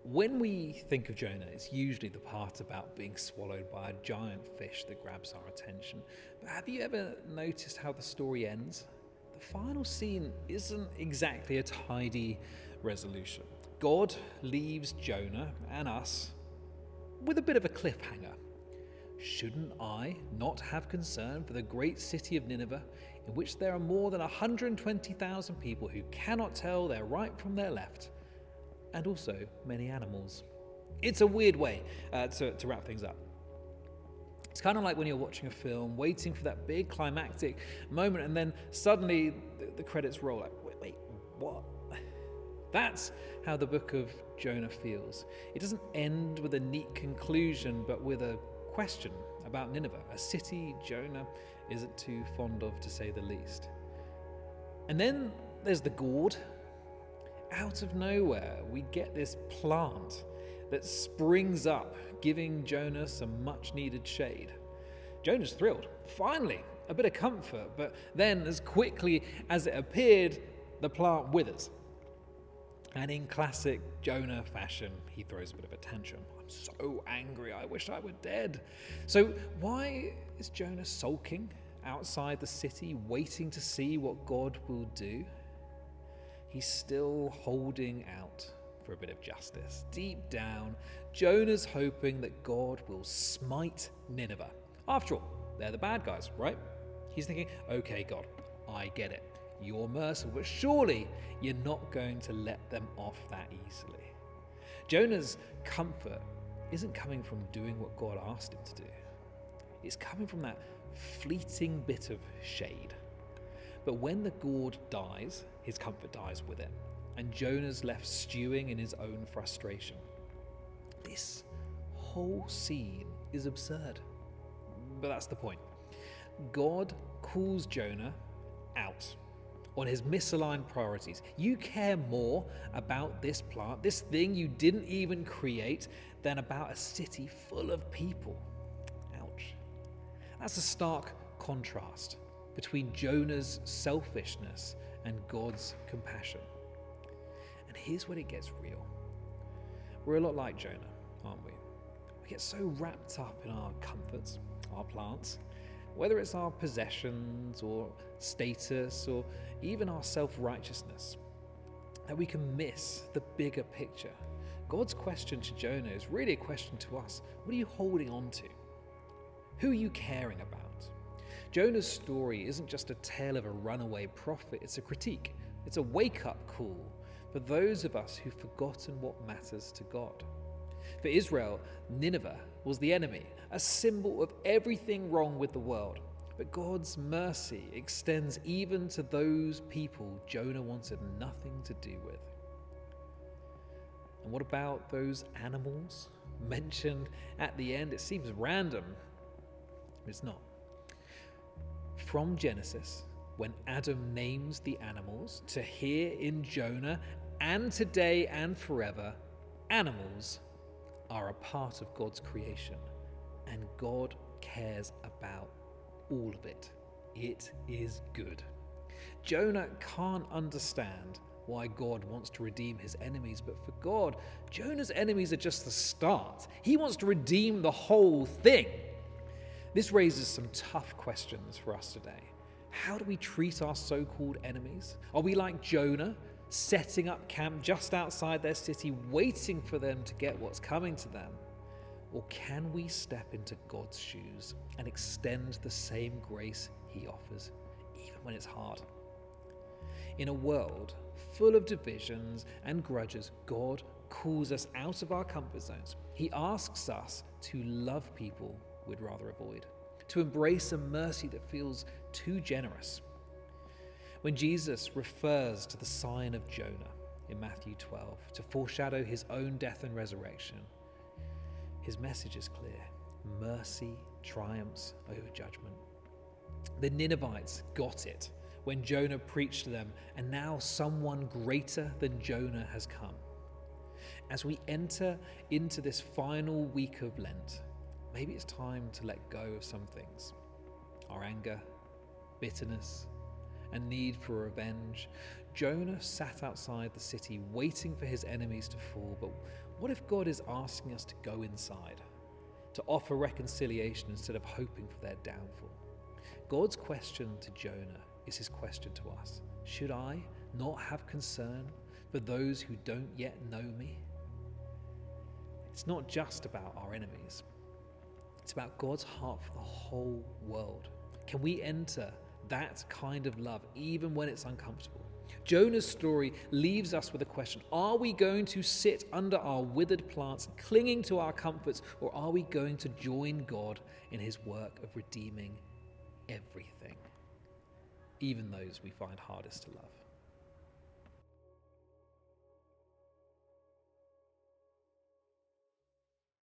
When we think of Jonah, it's usually the part about being swallowed by a giant fish that grabs our attention. But have you ever noticed how the story ends? The final scene isn't exactly a tidy resolution. God leaves Jonah and us with a bit of a cliffhanger. Shouldn't I not have concern for the great city of Nineveh, in which there are more than 120,000 people who cannot tell their right from their left, and also many animals? It's a weird way to wrap things up. It's kind of like when you're watching a film, waiting for that big climactic moment, and then suddenly the credits roll. Like, wait, what? That's how the book of Jonah feels. It doesn't end with a neat conclusion, but with a question about Nineveh, a city Jonah isn't too fond of, to say the least. And then there's the Gourd. Out of nowhere, we get this plant that springs up, giving Jonah some much needed shade. Jonah's thrilled. Finally, a bit of comfort, but then as quickly as it appeared, the plant withers. And in classic Jonah fashion, he throws a bit of a tantrum. I'm so angry, I wish I were dead. So why is Jonah sulking outside the city, waiting to see what God will do? He's still holding out for a bit of justice. Deep down, Jonah's hoping that God will smite Nineveh. After all, they're the bad guys, right? He's thinking, okay, God, I get it. You're merciful, but surely you're not going to let them off that easily. Jonah's comfort isn't coming from doing what God asked him to do. It's coming from that fleeting bit of shade. But when the Gourd dies, his comfort dies with it, and Jonah's left stewing in his own frustration. This whole scene is absurd, but that's the point. God calls Jonah out on his misaligned priorities. You care more about this plant, this thing you didn't even create, than about a city full of people. Ouch. That's a stark contrast between Jonah's selfishness and God's compassion. And here's when it gets real. We're a lot like Jonah, aren't we? We get so wrapped up in our comforts, our plants, whether it's our possessions or status or even our self-righteousness, that we can miss the bigger picture. God's question to Jonah is really a question to us. What are you holding on to? Who are you caring about? Jonah's story isn't just a tale of a runaway prophet, it's a critique. It's a wake-up call for those of us who've forgotten what matters to God. For Israel, Nineveh was the enemy, a symbol of everything wrong with the world. But God's mercy extends even to those people Jonah wanted nothing to do with. And what about those animals mentioned at the end? It seems random, but it's not. From Genesis, when Adam names the animals, to here in Jonah, and today and forever, animals are a part of God's creation, and God cares about all of it. It is good. Jonah can't understand why God wants to redeem his enemies, but for God, Jonah's enemies are just the start. He wants to redeem the whole thing. This raises some tough questions for us today. How do we treat our so-called enemies? Are we like Jonah, setting up camp just outside their city, waiting for them to get what's coming to them? Or can we step into God's shoes and extend the same grace he offers, even when it's hard? In a world full of divisions and grudges, God calls us out of our comfort zones. He asks us to love people we'd rather avoid, to embrace a mercy that feels too generous. When Jesus refers to the sign of Jonah in Matthew 12 to foreshadow his own death and resurrection, his message is clear. Mercy triumphs over judgment. The Ninevites got it when Jonah preached to them, and now someone greater than Jonah has come. As we enter into this final week of Lent, maybe it's time to let go of some things. Our anger, bitterness, and need for revenge. Jonah sat outside the city waiting for his enemies to fall, but what if God is asking us to go inside, to offer reconciliation instead of hoping for their downfall? God's question to Jonah is his question to us. Should I not have concern for those who don't yet know me? It's not just about our enemies. It's about God's heart for the whole world. Can we enter that kind of love even when it's uncomfortable? Jonah's story leaves us with a question. Are we going to sit under our withered plants, clinging to our comforts, or are we going to join God in his work of redeeming everything, even those we find hardest to love?